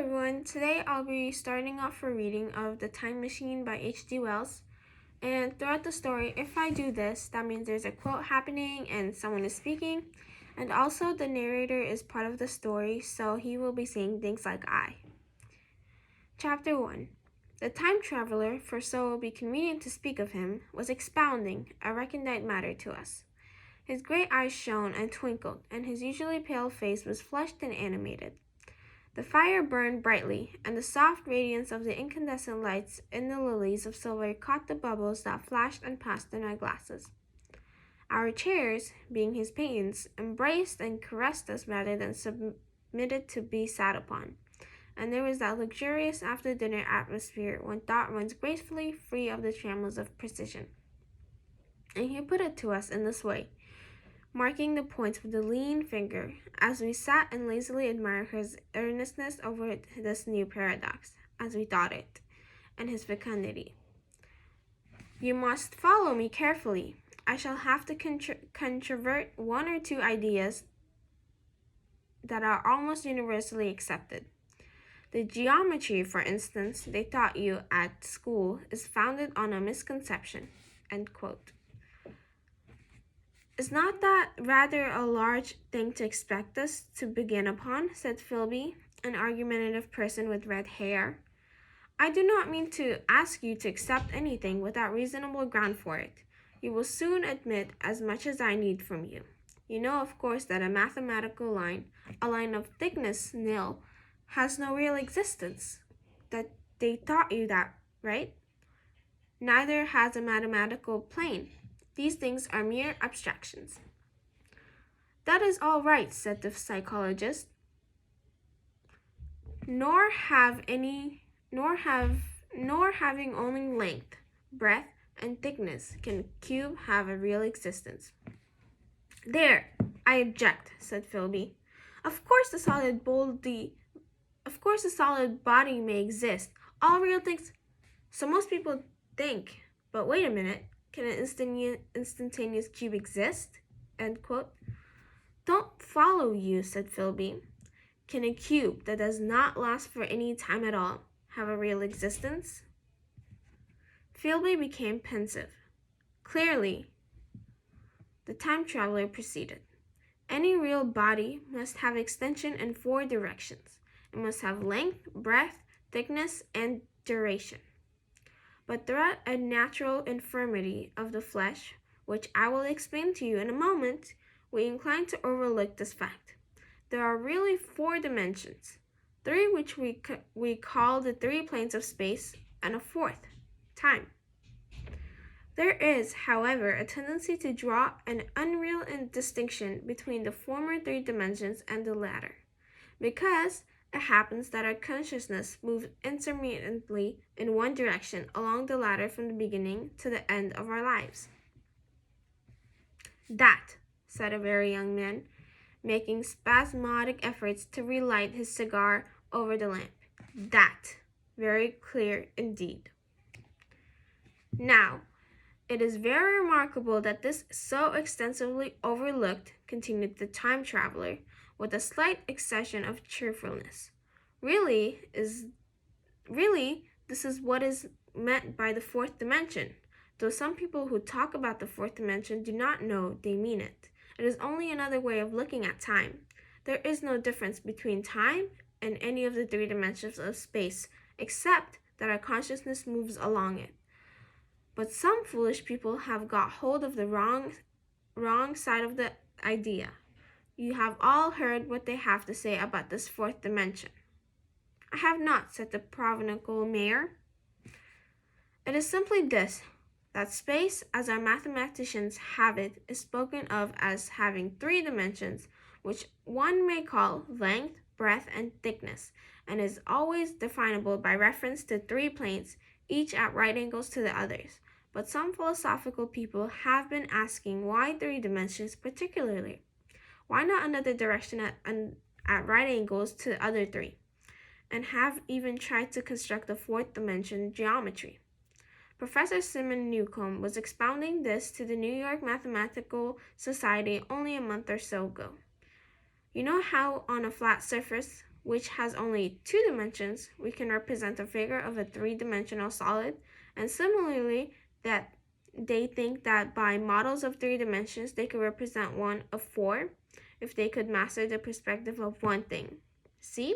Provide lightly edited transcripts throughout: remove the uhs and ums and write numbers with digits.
everyone, today I'll be starting off a reading of The Time Machine by H.G. Wells. And throughout the story, if I do this, that means there's a quote happening and someone is speaking. And also the narrator is part of the story, so he will be saying things like I. Chapter 1. The time traveler, for so it will be convenient to speak of him, was expounding a recondite matter to us. His great eyes shone and twinkled, and his usually pale face was flushed and animated. The fire burned brightly, and the soft radiance of the incandescent lights in the lilies of silver caught the bubbles that flashed and passed in our glasses. Our chairs, being his paintings, embraced and caressed us rather than submitted to be sat upon, and there was that luxurious after-dinner atmosphere when thought runs gracefully free of the trammels of precision. And he put it to us in this way, marking the points with a lean finger, as we sat and lazily admired his earnestness over this new paradox, as we thought it, and his fecundity. You must follow me carefully. I shall have to controvert one or two ideas that are almost universally accepted. The geometry, for instance, they taught you at school is founded on a misconception. End quote. Is not that rather a large thing to expect us to begin upon? Said Philby, an argumentative person with red hair. I do not mean to ask you to accept anything without reasonable ground for it. You will soon admit as much as I need from you. You know, of course, that a mathematical line, a line of thickness nil, has no real existence. That they taught you that, right? Neither has a mathematical plane. These things are mere abstractions. That is all right, said the psychologist. Nor having only length, breadth, and thickness can a cube have a real existence. There, I object, said Philby. Of course a solid body may exist. All real things. So most people think. But wait a minute. Can an instantaneous cube exist? End quote. Don't follow you, said Philby. Can a cube that does not last for any time at all have a real existence? Philby became pensive. Clearly, the time traveler proceeded. Any real body must have extension in 4 directions. It must have length, breadth, thickness, and duration. But throughout a natural infirmity of the flesh, which I will explain to you in a moment, we incline to overlook this fact. There are really 4 dimensions, 3 which we call the 3 planes of space, and a 4th, time. There is, however, a tendency to draw an unreal distinction between the former 3 dimensions and the latter, because it happens that our consciousness moves intermittently in one direction along the ladder from the beginning to the end of our lives. That, said a very young man, making spasmodic efforts to relight his cigar over the lamp. That, very clear indeed. Now, it is very remarkable that this so extensively overlooked, continued the time traveler, with a slight accession of cheerfulness. Really, this is what is meant by the 4th dimension. Though some people who talk about the 4th dimension do not know they mean it. It is only another way of looking at time. There is no difference between time and any of the 3 dimensions of space, except that our consciousness moves along it. But some foolish people have got hold of the wrong side of the idea. You have all heard what they have to say about this 4th dimension. I have not, said the provincial mayor. It is simply this, that space, as our mathematicians have it, is spoken of as having 3 dimensions, which one may call length, breadth, and thickness, and is always definable by reference to 3 planes, each at right angles to the others. But some philosophical people have been asking why 3 dimensions particularly? Why not another direction at right angles to the other 3? And have even tried to construct a 4th dimension geometry. Professor Simon Newcomb was expounding this to the New York Mathematical Society only a month or so ago. You know how on a flat surface, which has only 2 dimensions, we can represent a figure of a 3-dimensional solid, and similarly, that they think that by models of 3 dimensions, they could represent one of 4 if they could master the perspective of one thing. See?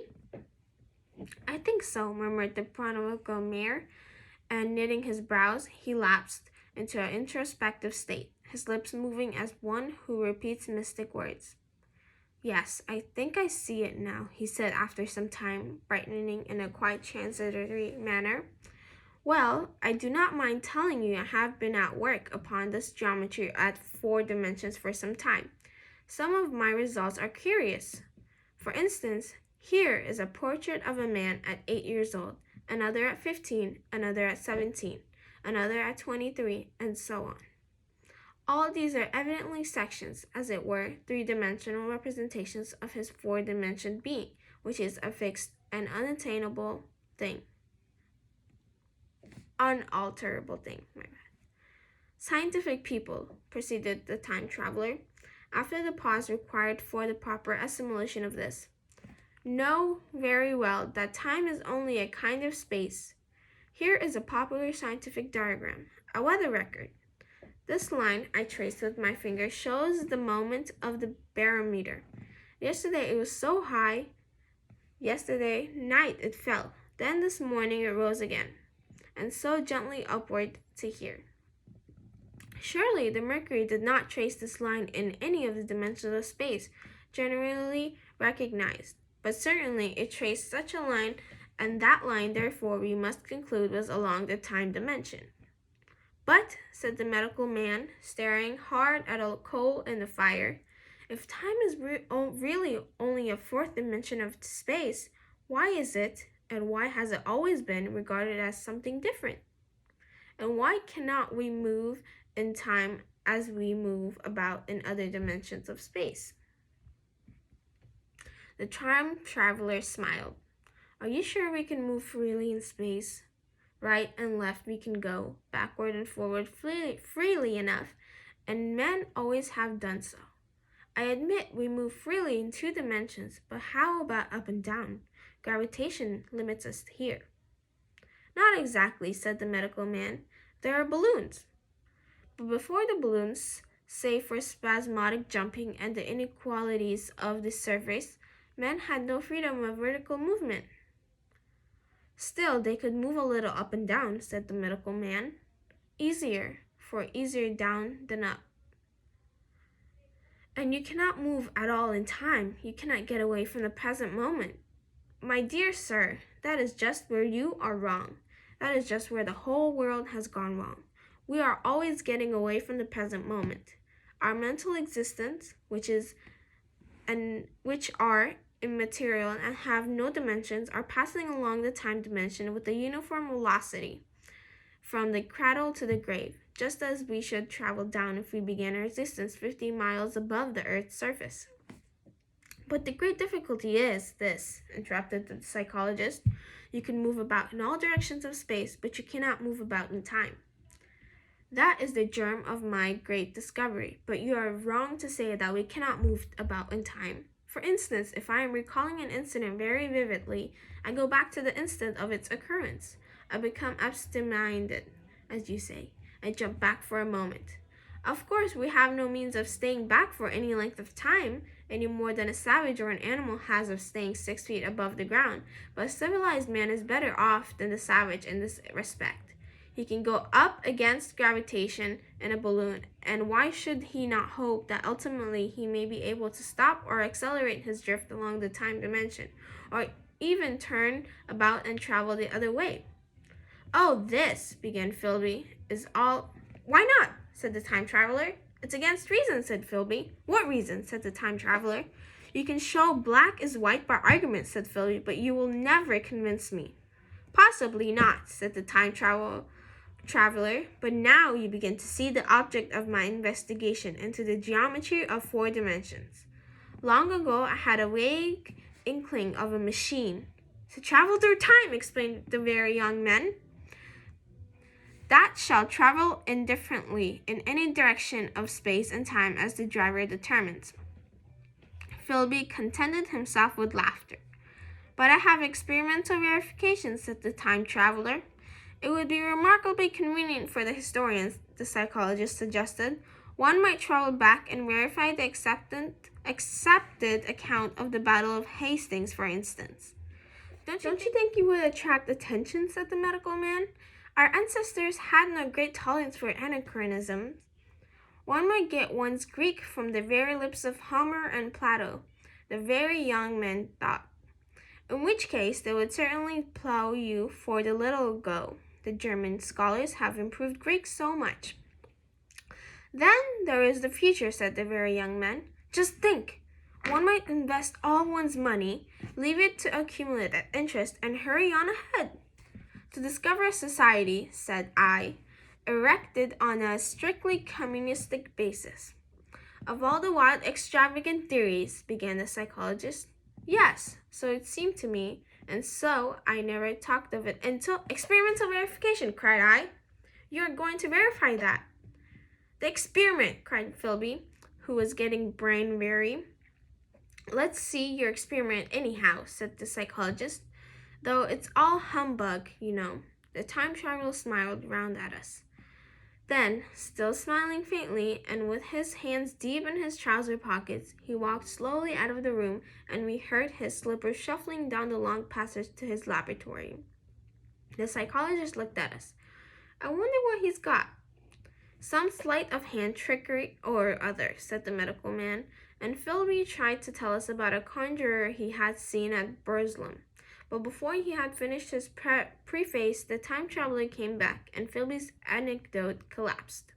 I think so, murmured the Pranavika mayor, and knitting his brows, he lapsed into an introspective state, his lips moving as one who repeats mystic words. Yes, I think I see it now, he said after some time, brightening in a quite transitory manner. Well, I do not mind telling you I have been at work upon this geometry at 4 dimensions for some time. Some of my results are curious. For instance, here is a portrait of a man at 8 years old, another at 15, another at 17, another at 23, and so on. All these are evidently sections, as it were, 3-dimensional representations of his 4-dimensioned being, which is a fixed and unattainable thing. Unalterable thing, my bad. Scientific people, proceeded the time traveler, after the pause required for the proper assimilation of this, know very well that time is only a kind of space. Here is a popular scientific diagram, a weather record. This line I traced with my finger shows the moment of the barometer. Yesterday it was so high. Yesterday night it fell. Then this morning it rose again, and so gently upward to here. Surely the mercury did not trace this line in any of the dimensions of space generally recognized, but certainly it traced such a line, and that line, therefore, we must conclude was along the time dimension. But, said the medical man, staring hard at a coal in the fire, if time is really only a 4th dimension of space, why is it, and why has it always been, regarded as something different? And why cannot we move in time as we move about in other dimensions of space? The time traveler smiled. Are you sure we can move freely in space? Right and left we can go, backward and forward freely enough, and men always have done so. I admit we move freely in 2 dimensions, but how about up and down? Gravitation limits us here. Not exactly, said the medical man. There are balloons. But before the balloons, save for spasmodic jumping and the inequalities of the surface, men had no freedom of vertical movement. Still, they could move a little up and down, said the medical man. Easier down than up. And you cannot move at all in time. You cannot get away from the present moment. My dear sir, that is just where you are wrong. That is just where the whole world has gone wrong. We are always getting away from the present moment. Our mental existence, which are immaterial and have no dimensions, are passing along the time dimension with a uniform velocity from the cradle to the grave, just as we should travel down if we began our existence 50 miles above the Earth's surface. But the great difficulty is this, interrupted the psychologist. You can move about in all directions of space, but you cannot move about in time. That is the germ of my great discovery, but you are wrong to say that we cannot move about in time. For instance, if I am recalling an incident very vividly, I go back to the instant of its occurrence. I become absent-minded, as you say. I jump back for a moment. Of course, we have no means of staying back for any length of time, any more than a savage or an animal has of staying 6 feet above the ground, but a civilized man is better off than the savage in this respect. He can go up against gravitation in a balloon, and why should he not hope that ultimately he may be able to stop or accelerate his drift along the time dimension, or even turn about and travel the other way? Oh, this, began Philby, is all... Why not? Said the time traveler. It's against reason, said Philby. What reason? Said the time traveler. You can show black is white by argument, said Philby, but you will never convince me. Possibly not, said the time traveler, but now you begin to see the object of my investigation into the geometry of 4 dimensions. Long ago, I had a vague inkling of a machine. To travel through time, explained the very young man. That shall travel indifferently in any direction of space and time as the driver determines. Philby contented himself with laughter. But I have experimental verification, said the time traveler. It would be remarkably convenient for the historians, the psychologist suggested. One might travel back and verify the accepted account of the Battle of Hastings, for instance. Don't you think you would attract attention, said the medical man? Our ancestors had no great tolerance for anachronisms. One might get one's Greek from the very lips of Homer and Plato, the very young men thought. In which case, they would certainly plow you for the little go. The German scholars have improved Greek so much. Then there is the future, said the very young man. Just think! One might invest all one's money, leave it to accumulate at interest, and hurry on ahead. To discover a society, said I, erected on a strictly communistic basis. Of all the wild, extravagant theories, began the psychologist. Yes, so it seemed to me, and so I never talked of it until experimental verification, cried I. You are going to verify that. The experiment, cried Philby, who was getting brain weary. Let's see your experiment anyhow, said the psychologist. Though it's all humbug, you know. The time traveler smiled round at us. Then, still smiling faintly, and with his hands deep in his trouser pockets, he walked slowly out of the room, and we heard his slippers shuffling down the long passage to his laboratory. The psychologist looked at us. I wonder what he's got. Some sleight of hand trickery or other, said the medical man, and Philby tried to tell us about a conjurer he had seen at Burslem. But before he had finished his preface, the time traveler came back, and Philby's anecdote collapsed.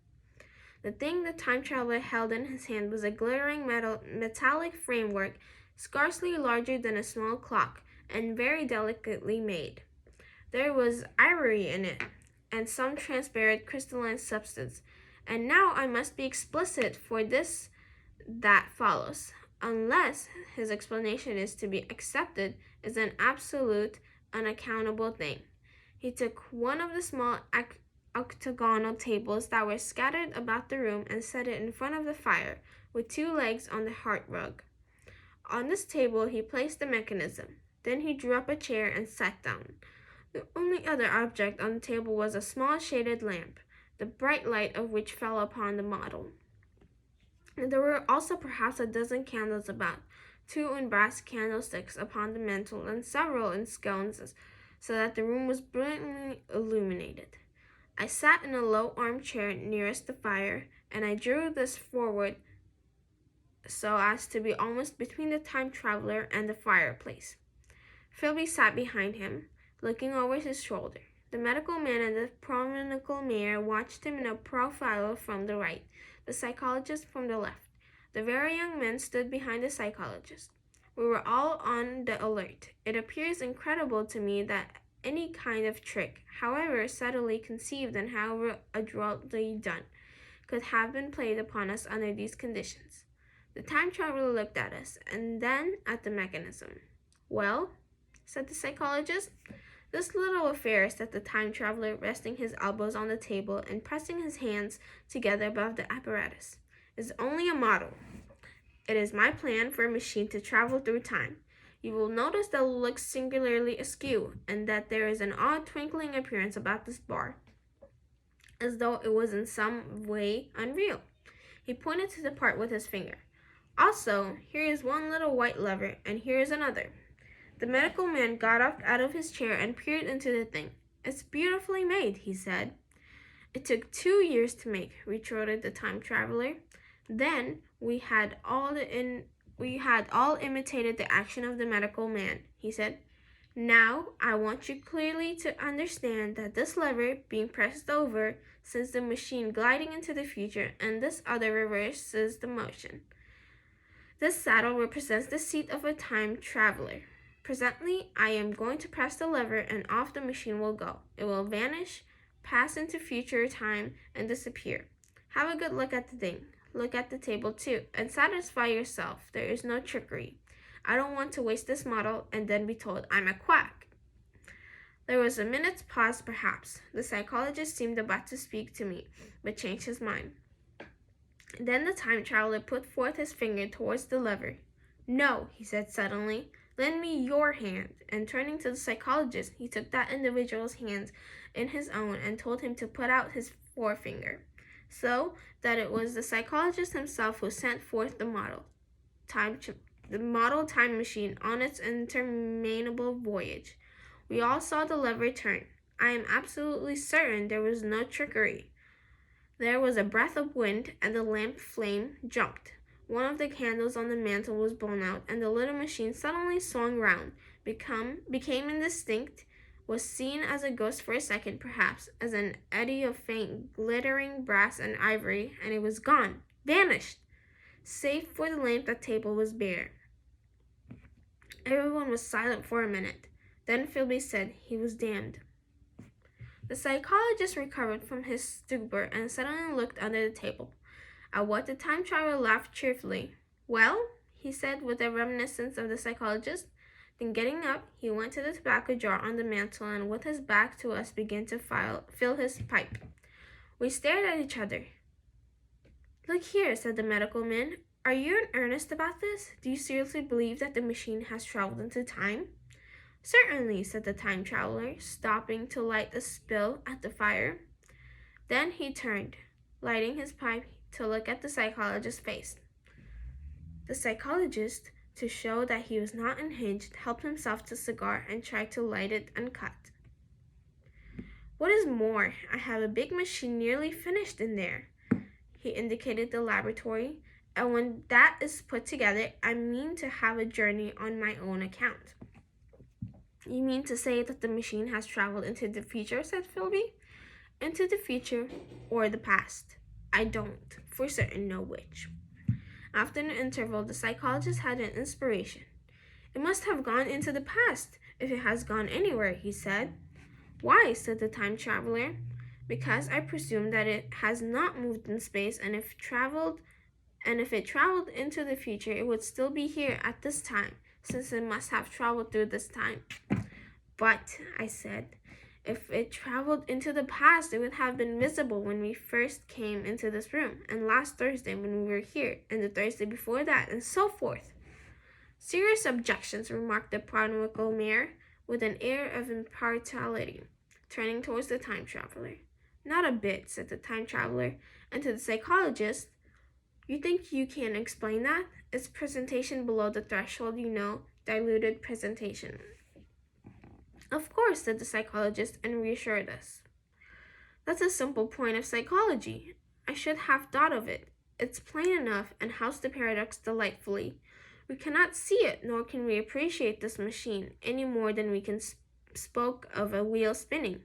The thing the time traveler held in his hand was a glittering metallic framework, scarcely larger than a small clock, and very delicately made. There was ivory in it, and some transparent crystalline substance. And now I must be explicit, for that follows, unless his explanation is to be accepted, is an absolute, unaccountable thing. He took one of the small octagonal tables that were scattered about the room and set it in front of the fire, with two legs on the hearthrug. On this table he placed the mechanism. Then he drew up a chair and sat down. The only other object on the table was a small shaded lamp, the bright light of which fell upon the model. And there were also perhaps a dozen candles about, 2 in brass candlesticks upon the mantel, and several in sconces, so that the room was brilliantly illuminated. I sat in a low armchair nearest the fire, and I drew this forward so as to be almost between the time traveler and the fireplace. Philby sat behind him, looking over his shoulder. The medical man and the provincial mayor watched him in a profile from the right, the psychologist from the left. The very young men stood behind the psychologist. We were all on the alert. It appears incredible to me that any kind of trick, however subtly conceived and however adroitly done, could have been played upon us under these conditions. The time traveler looked at us, and then at the mechanism. Well, said the psychologist. This little affair, said the time traveler, resting his elbows on the table and pressing his hands together above the apparatus, is only a model. It is my plan for a machine to travel through time. You will notice that it looks singularly askew, and that there is an odd twinkling appearance about this bar, as though it was in some way unreal. He pointed to the part with his finger. Also, here is one little white lever, and here is another. The medical man got up out of his chair and peered into the thing. It's beautifully made, he said. It took 2 years to make, retorted the time traveler. Then we had all imitated the action of the medical man, he said. Now I want you clearly to understand that this lever being pressed over sends the machine gliding into the future, and this other reverses the motion. This saddle represents the seat of a time traveler. Presently, I am going to press the lever, and off the machine will go. It will vanish, pass into future time, and disappear. Have a good look at the thing. Look at the table, too, and satisfy yourself. There is no trickery. I don't want to waste this model and then be told I'm a quack. There was a minute's pause, perhaps. The psychologist seemed about to speak to me, but changed his mind. Then the time traveler put forth his finger towards the lever. No, he said suddenly. Lend me your hand. And turning to the psychologist, he took that individual's hands in his own and told him to put out his forefinger, so that it was the psychologist himself who sent forth the model time machine on its interminable voyage. We all saw the lever turn. I am absolutely certain there was no trickery. There was a breath of wind, and the lamp flame jumped. One of the candles on the mantel was blown out, and the little machine suddenly swung round, became indistinct, was seen as a ghost for a second, perhaps, as an eddy of faint, glittering brass and ivory, and it was gone, vanished. Save for the lamp, the table was bare. Everyone was silent for a minute. Then Philby said he was damned. The psychologist recovered from his stupor and suddenly looked under the table. At what the time traveler laughed cheerfully. Well, he said with a reminiscence of the psychologist. Then getting up, he went to the tobacco jar on the mantel and with his back to us began to fill his pipe. We stared at each other. Look here, said the medical man. Are you in earnest about this? Do you seriously believe that the machine has traveled into time? Certainly, said the time traveler, stopping to light the spill at the fire. Then he turned, lighting his pipe, to look at the psychologist's face. The psychologist, to show that he was not unhinged, helped himself to a cigar and tried to light it uncut. What is more, I have a big machine nearly finished in there. He indicated the laboratory, and when that is put together, I mean to have a journey on my own account. You mean to say that the machine has traveled into the future, said Philby. Into the future or the past? I don't for certain know which. After an interval, the psychologist had an inspiration. It must have gone into the past, if it has gone anywhere, he said. Why, said the time traveler. Because I presume that it has not moved in space, and if it traveled into the future, it would still be here at this time, since it must have traveled through this time. But, I said, if it traveled into the past, it would have been visible when we first came into this room, and last Thursday when we were here, and the Thursday before that, and so forth. Serious objections, remarked the prodigal mayor, with an air of impartiality, turning towards the time traveler. Not a bit, said the time traveler, and to the psychologist, you think you can explain that? It's presentation below the threshold, you know, diluted presentation. Of course, said the psychologist, and reassured us. That's a simple point of psychology. I should have thought of it. It's plain enough, and housed the paradox delightfully. We cannot see it, nor can we appreciate this machine, any more than we can spoke of a wheel spinning,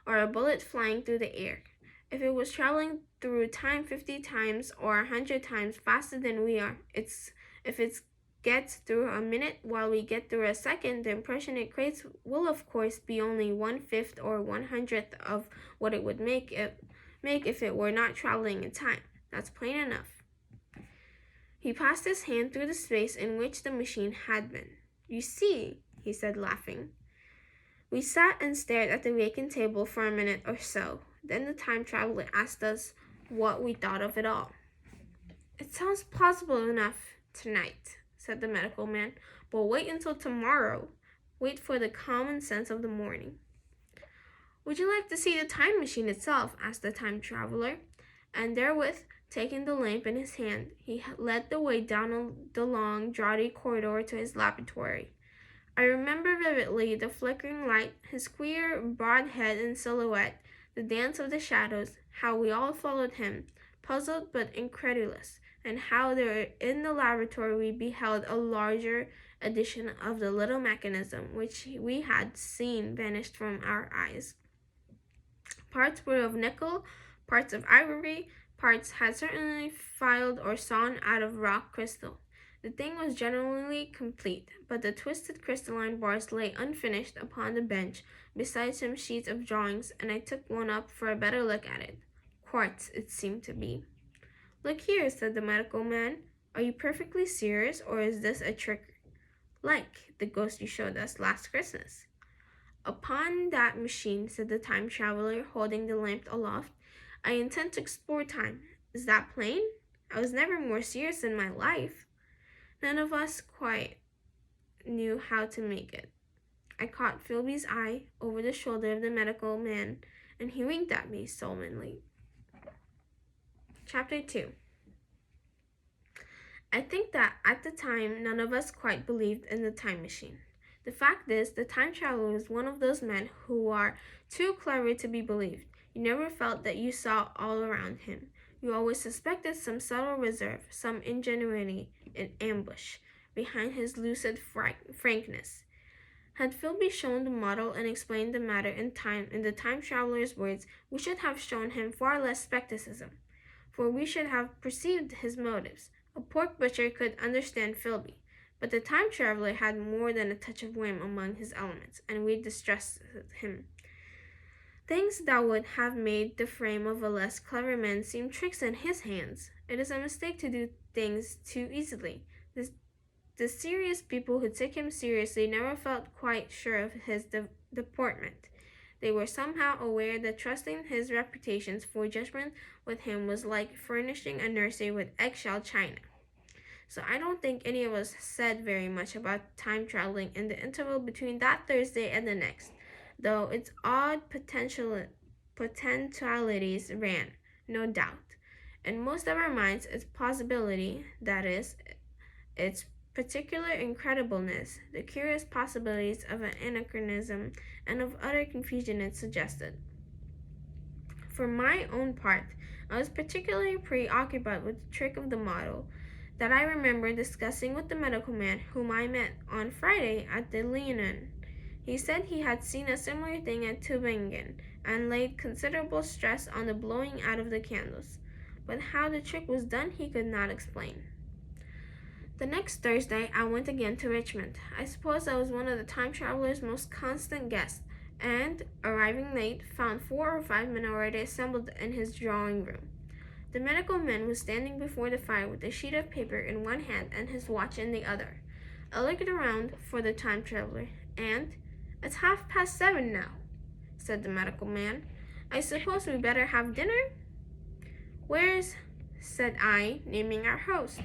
or a bullet flying through the air. If it was traveling through time 50 times or 100 times faster than we are, if it gets through a minute while we get through a second, the impression it creates will of course be only 1/5 or 1/100th of what it would make if it were not traveling in time. That's plain enough. He passed his hand through the space in which the machine had been. You see, he said, laughing. We sat and stared at the vacant table for a minute or so. Then the time traveler asked us what we thought of it all. It sounds plausible enough tonight, said the medical man, but wait until tomorrow. Wait for the common sense of the morning. Would you like to see the time machine itself? Asked the time traveler, and therewith, taking the lamp in his hand, he led the way down the long, draughty corridor to his laboratory. I remember vividly the flickering light, his queer, broad head in silhouette, the dance of the shadows, how we all followed him, puzzled but incredulous, and how there in the laboratory we beheld a larger edition of the little mechanism which we had seen vanished from our eyes. Parts were of nickel, parts of ivory, parts had certainly filed or sawn out of rock crystal. The thing was generally complete, but the twisted crystalline bars lay unfinished upon the bench beside some sheets of drawings, and I took one up for a better look at it. Quartz, it seemed to be. Look here, said the medical man. Are you perfectly serious, or is this a trick like the ghost you showed us last Christmas? Upon that machine, said the time traveler, holding the lamp aloft, I intend to explore time. Is that plain? I was never more serious in my life. None of us quite knew how to make it. I caught Philby's eye over the shoulder of the medical man, and he winked at me sullenly. Chapter 2. I think that at the time none of us quite believed in the time machine. The fact is, the time traveler was one of those men who are too clever to be believed. You never felt that you saw all around him. You always suspected some subtle reserve, some ingenuity in ambush behind his lucid frankness. Had Philby shown the model and explained the matter in the time traveler's words, we should have shown him far less skepticism, for we should have perceived his motives. A pork butcher could understand Philby, but the time traveler had more than a touch of whim among his elements, and we distrusted him. Things that would have made the frame of a less clever man seem tricks in his hands. It is a mistake to do things too easily. The serious people who took him seriously never felt quite sure of his deportment. They were somehow aware that trusting his reputations for judgment with him was like furnishing a nursery with eggshell china. So I don't think any of us said very much about time traveling in the interval between that Thursday and the next, though its odd potentialities ran, no doubt, in most of our minds its possibility, that is, its particular incredibleness, the curious possibilities of an anachronism, and of utter confusion it suggested. For my own part, I was particularly preoccupied with the trick of the model that I remember discussing with the medical man whom I met on Friday at the Leonin. He said he had seen a similar thing at Tübingen, and laid considerable stress on the blowing out of the candles, but how the trick was done he could not explain. The next Thursday I went again to Richmond. I suppose I was one of the time traveler's most constant guests, and, arriving late, found 4 or 5 men already assembled in his drawing room. The medical man was standing before the fire with a sheet of paper in one hand and his watch in the other. I looked around for the time traveler, and, "It's 7:30 now," said the medical man. "I suppose we better have dinner?" "Where's," said I, naming our host.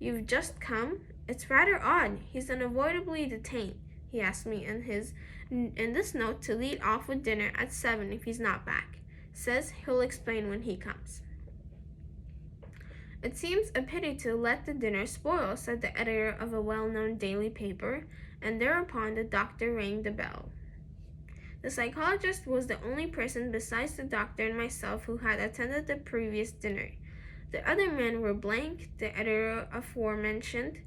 "You've just come? It's rather odd. He's unavoidably detained. He asked me in this note to lead off with dinner at 7 if he's not back. Says he'll explain when he comes." "It seems a pity to let the dinner spoil," said the editor of a well-known daily paper, and thereupon the doctor rang the bell. The psychologist was the only person besides the doctor and myself who had attended the previous dinner. The other men were Blank, the editor aforementioned,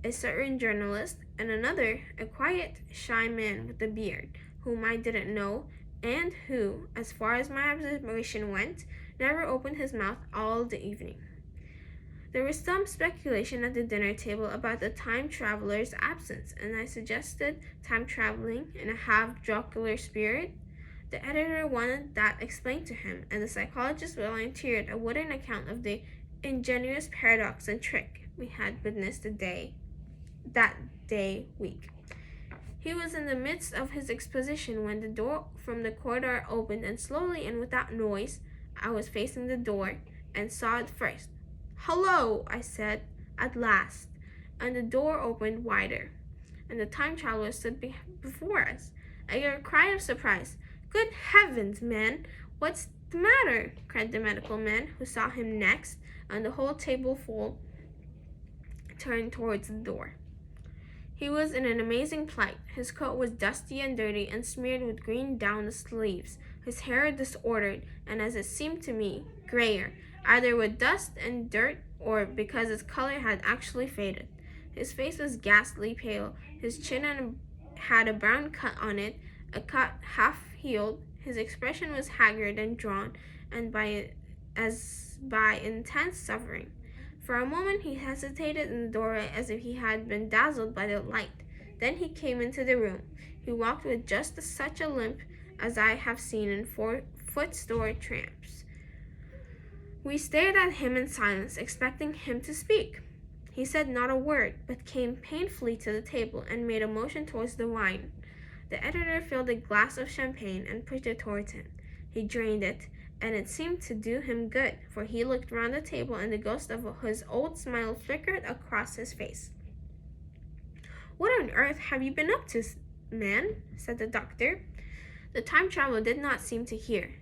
a certain journalist, and another, a quiet, shy man with a beard, whom I didn't know, and who, as far as my observation went, never opened his mouth all the evening. There was some speculation at the dinner table about the time traveler's absence, and I suggested time traveling in a half-jocular spirit. The editor wanted that explained to him, and the psychologist volunteered a wooden account of the ingenious paradox and trick we had witnessed that day week. He was in the midst of his exposition when the door from the corridor opened, and slowly and without noise, I was facing the door, and saw it first. "Hello," I said, at last, and the door opened wider, and the time traveler stood before us. I gave a cry of surprise. "Good heavens, man, what's the matter?" cried the medical man, who saw him next, and the whole tableful turned towards the door. He was in an amazing plight. His coat was dusty and dirty and smeared with green down the sleeves, his hair disordered, and as it seemed to me, grayer, either with dust and dirt or because its color had actually faded. His face was ghastly pale. His chin had a brown cut on it, a cut half healed. His expression was haggard and drawn, and as by intense suffering. For a moment he hesitated in the doorway as if he had been dazzled by the light. Then he came into the room. He walked with just such a limp as I have seen in foot-store tramps. We stared at him in silence, expecting him to speak. He said not a word, but came painfully to the table and made a motion towards the wine. The editor filled a glass of champagne and pushed it towards him. He drained it, and it seemed to do him good, for he looked round the table and the ghost of his old smile flickered across his face. "What on earth have you been up to, man?" said the doctor. The time traveler did not seem to hear.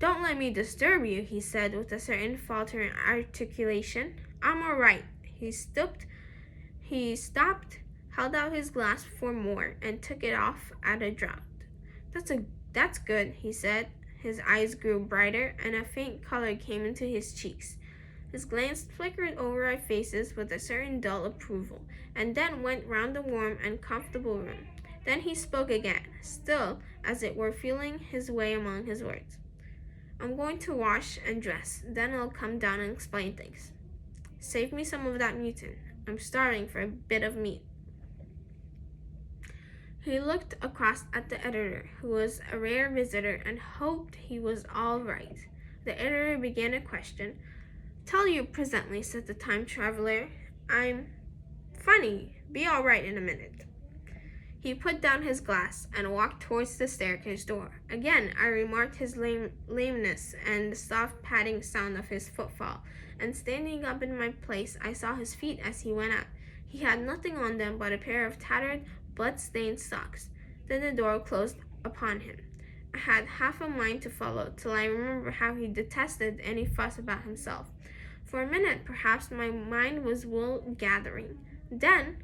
"Don't let me disturb you," he said with a certain faltering articulation. "I'm all right." He stopped, held out his glass for more, and took it off at a draught. That's good," he said. His eyes grew brighter, and a faint color came into his cheeks. His glance flickered over our faces with a certain dull approval, and then went round the warm and comfortable room. Then he spoke again, still, as it were, feeling his way among his words. "I'm going to wash and dress, then I'll come down and explain things. Save me some of that mutant. I'm starving for a bit of meat." He looked across at the editor, who was a rare visitor, and hoped he was all right. The editor began a question. "Tell you presently," said the time traveler. "I'm funny. Be all right in a minute." He put down his glass and walked towards the staircase door. Again I remarked his lameness and the soft padding sound of his footfall, and standing up in my place I saw his feet as he went out. He had nothing on them but a pair of tattered, blood-stained socks. Then the door closed upon him. I had half a mind to follow, till I remembered how he detested any fuss about himself. For a minute, perhaps, my mind was wool-gathering. Then,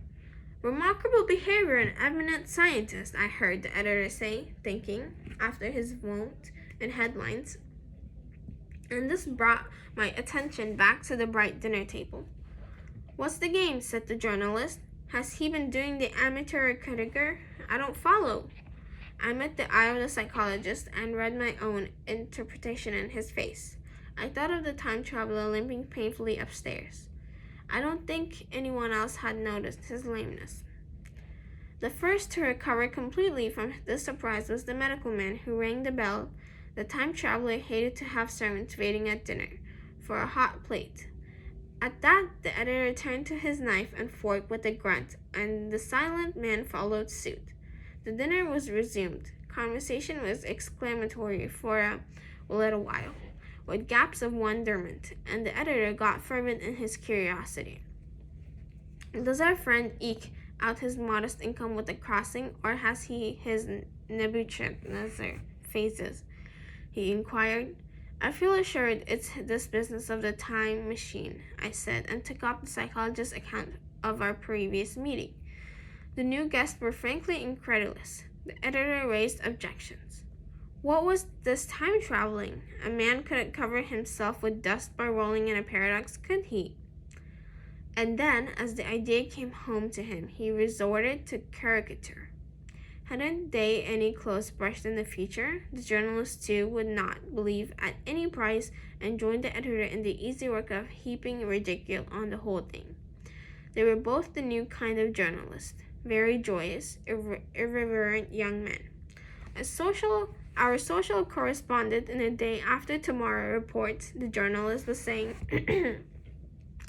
"Remarkable behavior in eminent scientist," I heard the editor say, thinking, after his wont, in headlines. And this brought my attention back to the bright dinner table. "What's the game?" said the journalist. "Has he been doing the amateur cricketer? I don't follow." I met the eye of the psychologist and read my own interpretation in his face. I thought of the time traveler limping painfully upstairs. I don't think anyone else had noticed his lameness. The first to recover completely from this surprise was the medical man who rang the bell. The time traveler hated to have servants waiting at dinner for a hot plate. At that, the editor turned to his knife and fork with a grunt, and the silent man followed suit. The dinner was resumed. Conversation was exclamatory for a little while, with gaps of wonderment, and the editor got fervent in his curiosity. "Does our friend eke out his modest income with the crossing, or has he his Nebuchadnezzar phases?" he inquired. "I feel assured it's this business of the time machine," I said, and took up the psychologist's account of our previous meeting. The new guests were frankly incredulous. The editor raised objections. What was this time traveling? A man couldn't cover himself with dust by rolling in a paradox, could he? And then, as the idea came home to him, he resorted to caricature. Hadn't they any clothes brushed in the future? The journalist, too, would not believe at any price, and joined the editor in the easy work of heaping ridicule on the whole thing. They were both the new kind of journalist, very joyous, irreverent young men. Our social correspondent in the Day After Tomorrow reports, the journalist was saying,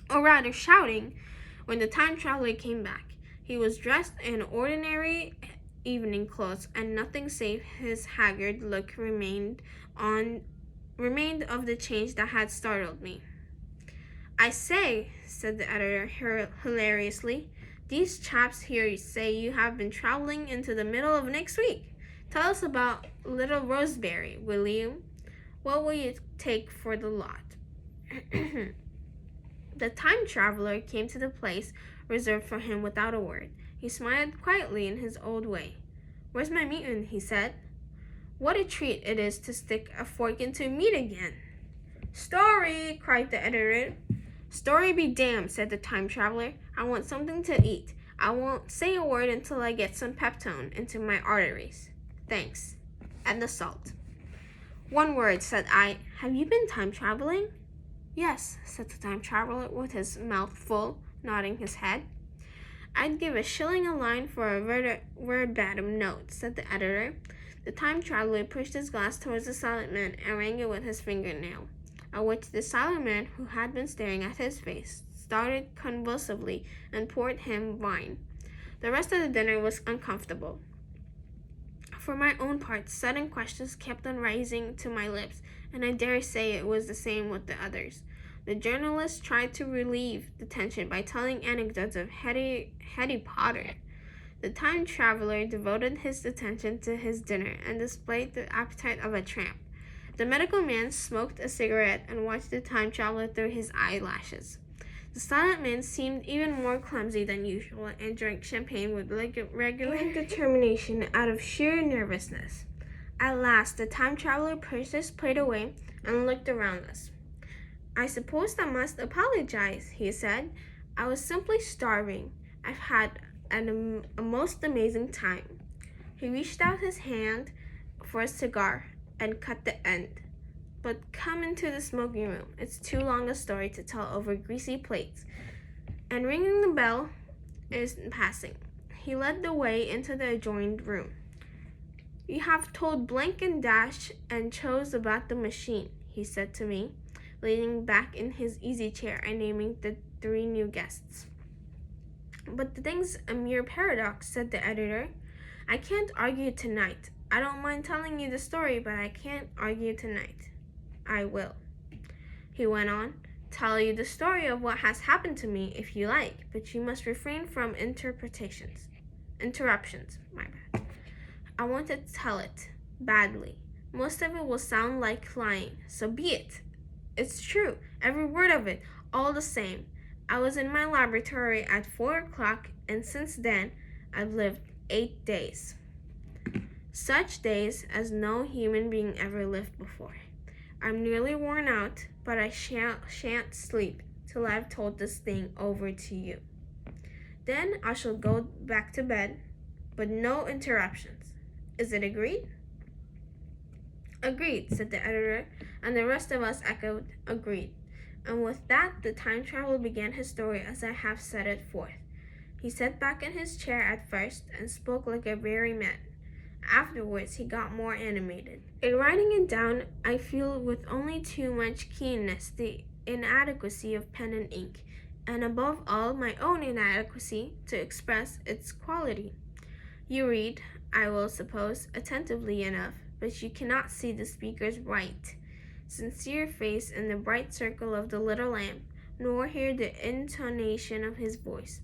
or rather shouting, when the time traveler came back. He was dressed in ordinary evening clothes, and nothing save his haggard look remained of the change that had startled me. "I say," said the editor hilariously, "these chaps here say you have been traveling into the middle of next week. Tell us about little Roseberry, will you? What will you take for the lot?" The time traveler came to the place reserved for him without a word. He smiled quietly in his old way. "Where's my mutant?" he said. "What a treat it is to stick a fork into meat again." "Story!" cried the editor. "Story be damned," said the time traveler. "I want something to eat. I won't say a word until I get some peptone into my arteries. Thanks. And the salt." "One word," said I. "Have you been time traveling?" "Yes," said the time traveler with his mouth full, nodding his head. "I'd give a shilling a line for a verbatim note," said the editor. The time traveler pushed his glass towards the silent man and rang it with his fingernail, at which the silent man, who had been staring at his face, started convulsively and poured him wine. The rest of the dinner was uncomfortable. For my own part, sudden questions kept on rising to my lips, and I dare say it was the same with the others. The journalist tried to relieve the tension by telling anecdotes of Hetty Potter. The time traveler devoted his attention to his dinner and displayed the appetite of a tramp. The medical man smoked a cigarette and watched the time traveler through his eyelashes. The silent man seemed even more clumsy than usual and drank champagne with regular determination out of sheer nervousness. At last, the time traveler pushed his plate away and looked around us. "I suppose I must apologize," he said. "I was simply starving. I've had a most amazing time." He reached out his hand for a cigar and cut the end. "But come into the smoking room. It's too long a story to tell over greasy plates." And ringing the bell is passing. He led the way into the adjoined room. "You have told blank and dash and chose about the machine," he said to me, leaning back in his easy chair and naming the 3 new guests. "But the thing's a mere paradox," said the editor. "I can't argue tonight. I don't mind telling you the story, but I can't argue tonight." "I will," he went on, "tell you the story of what has happened to me if you like, but you must refrain from interruptions. I want to tell it badly. Most of it will sound like lying, so be it. It's true, every word of it, all the same. I was in my laboratory at 4 o'clock, and since then I've lived 8 days. Such days as no human being ever lived before. I'm nearly worn out, but I shan't sleep till I've told this thing over to you. Then I shall go back to bed, but no interruptions. Is it agreed?" "Agreed," said the editor, and the rest of us echoed, "Agreed." And with that, the time traveler began his story as I have set it forth. He sat back in his chair at first and spoke like a very man. Afterwards, he got more animated. In writing it down, I feel with only too much keenness the inadequacy of pen and ink, and above all, my own inadequacy to express its quality. You read, I will suppose, attentively enough, but you cannot see the speaker's bright, sincere face in the bright circle of the little lamp, nor hear the intonation of his voice.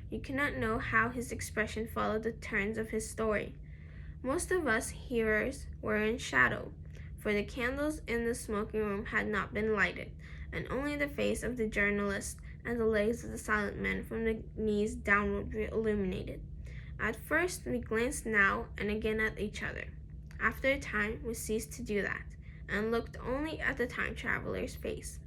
You cannot know how his expression followed the turns of his story. Most of us hearers were in shadow, for the candles in the smoking room had not been lighted, and only the face of the journalist and the legs of the silent man from the knees downward were illuminated. At first we glanced now and again at each other. After a time we ceased to do that, and looked only at the time traveler's face.